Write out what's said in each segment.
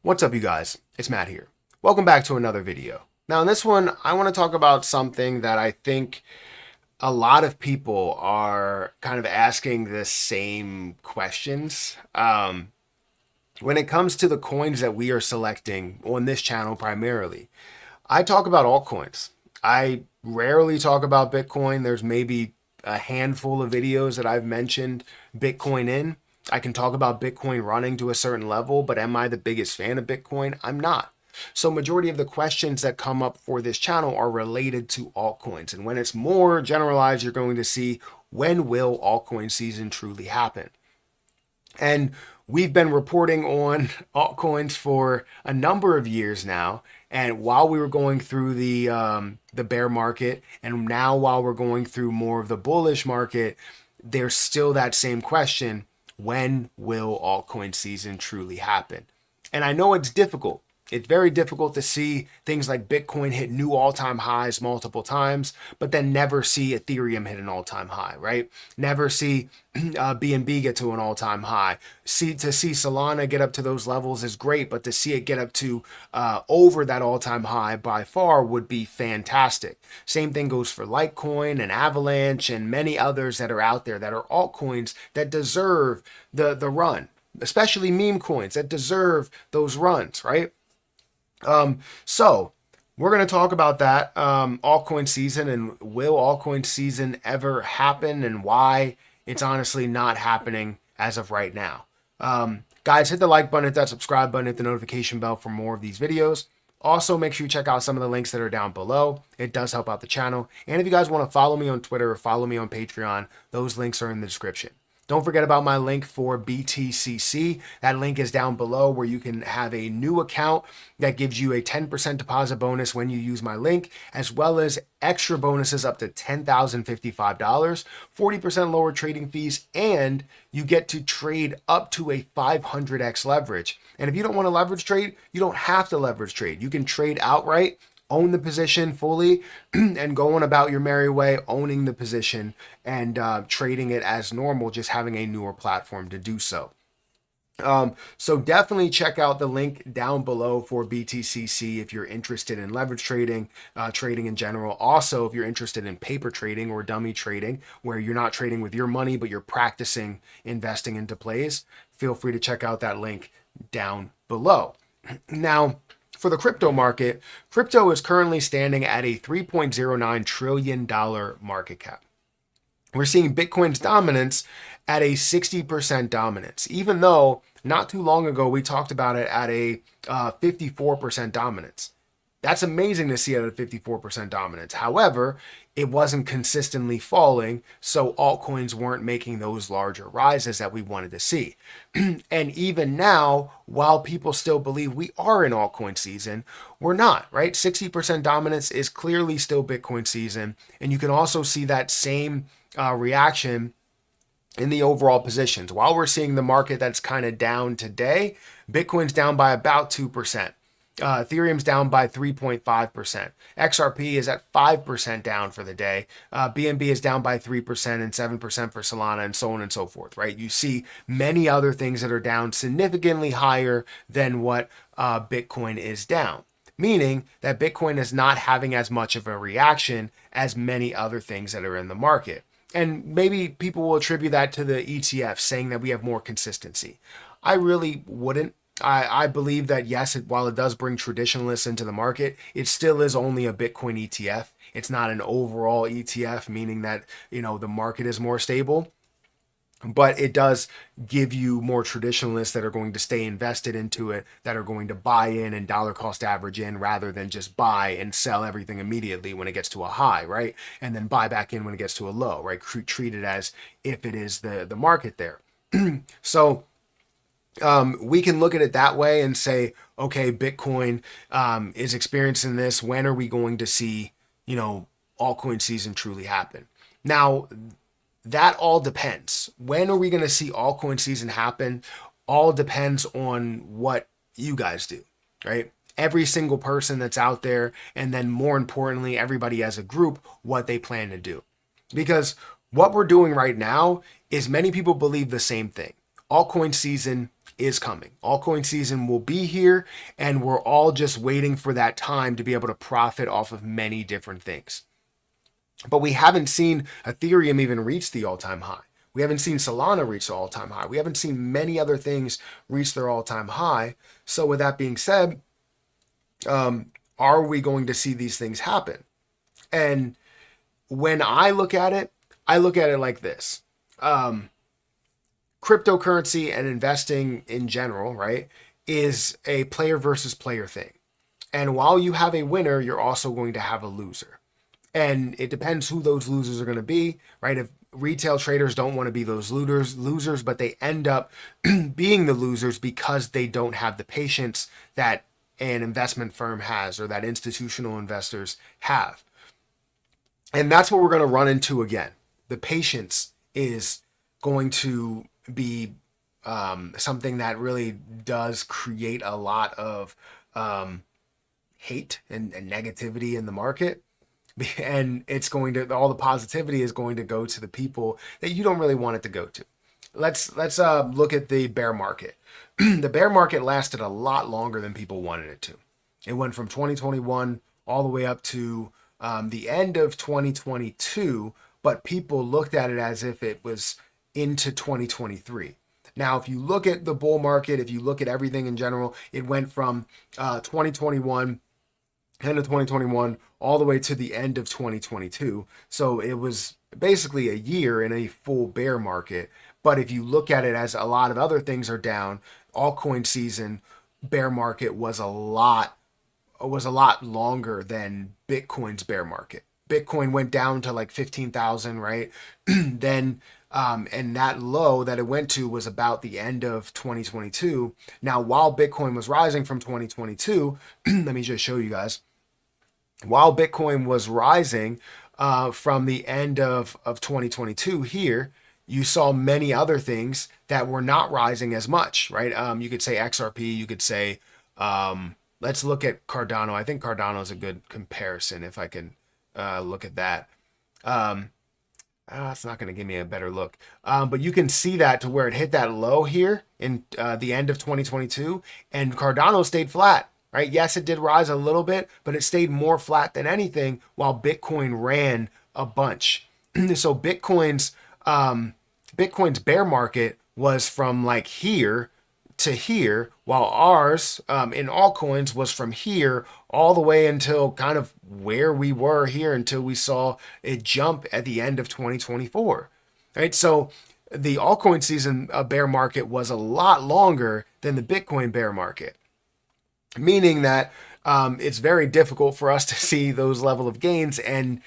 What's up, you guys? It's Matt here. Welcome back to another video. Now, in this one, I want to talk about something that I think a lot of people are kind of asking the same questions. When it comes to the coins that we are selecting on this channel primarily, I talk about altcoins. I rarely talk about Bitcoin. There's maybe a handful of videos that I've mentioned Bitcoin in. I can talk about Bitcoin running to a certain level, but am I the biggest fan of Bitcoin? I'm not. So majority of the questions that come up for this channel are related to altcoins. And when it's more generalized, you're going to see, when will altcoin season truly happen? And we've been reporting on altcoins for a number of years now. And while we were going through the bear market, and now while we're going through more of the bullish market, there's still that same question: when will altcoin season truly happen? And I know it's difficult. It's very difficult to see things like Bitcoin hit new all-time highs multiple times, but then never see Ethereum hit an all-time high, right? Never see BNB get to an all-time high. To see Solana get up to those levels is great, but to see it get up to over that all-time high by far would be fantastic. Same thing goes for Litecoin and Avalanche and many others that are out there that are altcoins that deserve the run, especially meme coins that deserve those runs, right? So we're going to talk about that altcoin season, and will altcoin season ever happen, and why it's honestly not happening as of right now. Guys, hit the like button, hit that subscribe button, hit the notification bell for more of these videos. Also, make sure you check out some of the links that are down below. It does help out the channel. And if you guys want to follow me on Twitter or follow me on Patreon, those links are in the description. Don't forget about my link for BTCC. That link is down below, where you can have a new account that gives you a 10% deposit bonus when you use my link, as well as extra bonuses up to $10,055, 40% lower trading fees, and you get to trade up to a 500x leverage. And if you don't want to leverage trade, you don't have to leverage trade. You can trade outright, own the position fully, and go on about your merry way, owning the position and trading it as normal, just having a newer platform to do so. So definitely check out the link down below for BTCC if you're interested in leverage trading, trading in general. Also, if you're interested in paper trading or dummy trading, where you're not trading with your money, but you're practicing investing into plays, feel free to check out that link down below. Now, for the crypto market, crypto is currently standing at a $3.09 trillion market cap. We're seeing Bitcoin's dominance at a 60% dominance, even though not too long ago we talked about it at a 54% dominance. That's amazing to see at a 54% dominance. However, it wasn't consistently falling, so altcoins weren't making those larger rises that we wanted to see. And even now, while people still believe we are in altcoin season, we're not, right? 60% dominance is clearly still Bitcoin season. And you can also see that same reaction in the overall positions. While we're seeing the market that's kind of down today, Bitcoin's down by about 2%. Ethereum's down by 3.5%. XRP is at 5% down for the day. BNB is down by 3% and 7% for Solana, and so on and so forth, right? You see many other things that are down significantly higher than what Bitcoin is down, meaning that Bitcoin is not having as much of a reaction as many other things that are in the market. And maybe people will attribute that to the ETF, saying that we have more consistency. I really wouldn't. I believe that, yes, while it does bring traditionalists into the market, it still is only a Bitcoin ETF. It's not an overall ETF, meaning that, the market is more stable. But it does give you more traditionalists that are going to stay invested into it, that are going to buy in and dollar cost average in, rather than just buy and sell everything immediately when it gets to a high, right? And then buy back in when it gets to a low, right? Treat it as if it is the market there. So we can look at it that way and say, okay, Bitcoin is experiencing this. When are we going to see, altcoin season truly happen? Now, that all depends. When are we going to see altcoin season happen? All depends on what you guys do, right? Every single person that's out there, and then more importantly, everybody as a group, what they plan to do. Because what we're doing right now is, many people believe the same thing. Altcoin season is coming. Altcoin season will be here, and we're all just waiting for that time to be able to profit off of many different things. But we haven't seen Ethereum even reach the all-time high. We haven't seen Solana reach the all-time high. We haven't seen many other things reach their all-time high. So with that being said, are we going to see these things happen? And when I look at it like this. Cryptocurrency and investing in general, right, is a player versus player thing. And while you have a winner, you're also going to have a loser. And it depends who those losers are going to be, right? If retail traders don't want to be those losers, but they end up being the losers because they don't have the patience that an investment firm has or that institutional investors have. And that's what we're going to run into again. The patience is going to be something that really does create a lot of hate and negativity in the market. And it's going to, all the positivity is going to go to the people that you don't really want it to go to. Let's look at the bear market. The bear market lasted a lot longer than people wanted it to. It went from 2021 all the way up to the end of 2022, but people looked at it as if it was into 2023. Now, if you look at the bull market, if you look at everything in general, it went from 2021, end of 2021, all the way to the end of 2022. So it was basically a year in a full bear market. But if you look at it as a lot of other things are down, altcoin season, bear market was a lot longer than Bitcoin's bear market. Bitcoin went down to like 15,000, right? Then, and that low that it went to was about the end of 2022. Now, while Bitcoin was rising from 2022, let me just show you guys. While Bitcoin was rising from the end of 2022 here, you saw many other things that were not rising as much, right? You could say XRP, you could say, let's look at Cardano. I think Cardano is a good comparison if I can look at that. It's not going to give me a better look. But you can see that to where it hit that low here in the end of 2022, and Cardano stayed flat, right? Yes, it did rise a little bit, but it stayed more flat than anything while Bitcoin ran a bunch. So Bitcoin's bear market was from like here to here, while ours in altcoins was from here all the way until kind of where we were here until we saw a jump at the end of 2024, right? So the altcoin season bear market was a lot longer than the Bitcoin bear market, meaning that it's very difficult for us to see those level of gains. And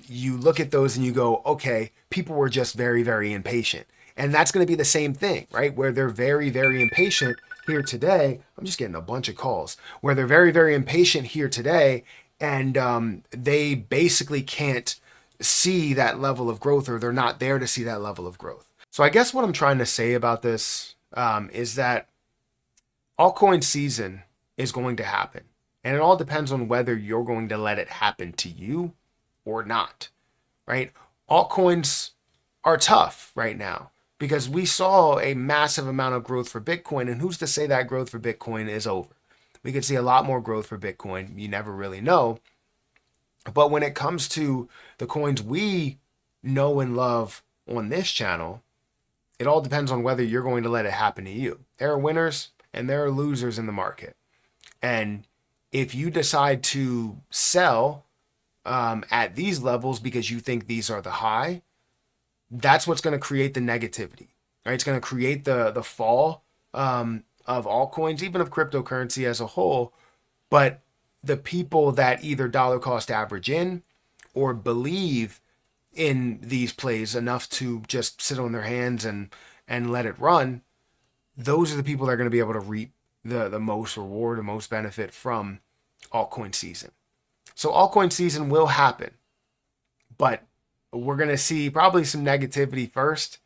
you look at those and you go, okay, people were just very, very impatient. And that's going to be the same thing, right? Where they're very, very impatient here today. I'm just getting a bunch of calls where they're very, very impatient here today. And they basically can't see that level of growth, or they're not there to see that level of growth. So I guess what I'm trying to say about this is that altcoin season is going to happen. And it all depends on whether you're going to let it happen to you or not, right? Altcoins are tough right now, because we saw a massive amount of growth for Bitcoin, and who's to say that growth for Bitcoin is over? We could see a lot more growth for Bitcoin. You never really know. But when it comes to the coins we know and love on this channel, it all depends on whether you're going to let it happen to you. There are winners and there are losers in the market. And if you decide to sell at these levels because you think these are the high, that's what's going to create the negativity, right? It's going to create the fall of altcoins, even of cryptocurrency as a whole. But the people that either dollar cost average in or believe in these plays enough to just sit on their hands and let it run, those are the people that are going to be able to reap the most reward, the most benefit from altcoin season. So altcoin season will happen, but we're going to see probably some negativity first,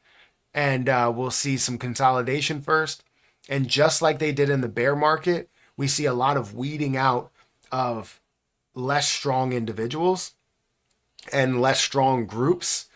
and we'll see some consolidation first. And just like they did in the bear market, we see a lot of weeding out of less strong individuals and less strong groups.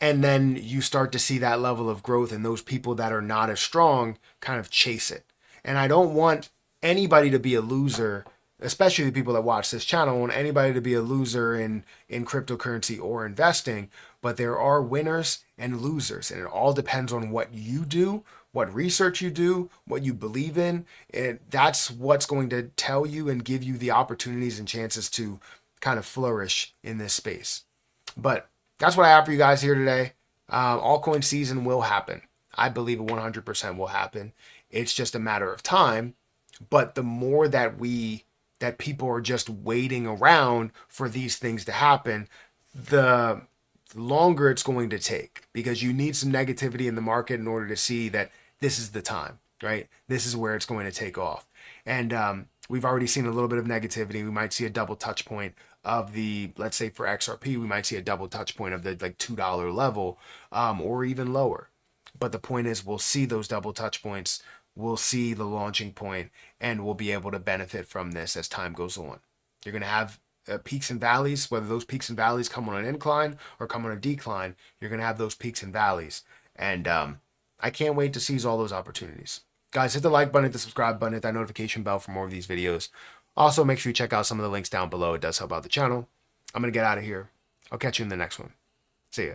And then you start to see that level of growth, and those people that are not as strong kind of chase it. And I don't want anybody to be a loser, especially the people that watch this channel. I don't want anybody to be a loser in cryptocurrency or investing, but there are winners and losers, and it all depends on what you do, what research you do, what you believe in. And that's what's going to tell you and give you the opportunities and chances to kind of flourish in this space. But that's what I have for you guys here today. Altcoin season will happen. I believe it 100% will happen. It's just a matter of time. But the more that people are just waiting around for these things to happen, the longer it's going to take, because you need some negativity in the market in order to see that this is the time, right? This is where it's going to take off. And we've already seen a little bit of negativity. We might see a double touch point of the, let's say for XRP, we might see a double touch point of the like $2 level, or even lower. But the point is, we'll see those double touch points. We'll see the launching point, and we'll be able to benefit from this as time goes on. You're going to have peaks and valleys. Whether those peaks and valleys come on an incline or come on a decline, you're going to have those peaks and valleys. And I can't wait to seize all those opportunities. Guys, hit the like button, hit the subscribe button, hit that notification bell for more of these videos. Also, make sure you check out some of the links down below. It does help out the channel. I'm going to get out of here. I'll catch you in the next one. See ya.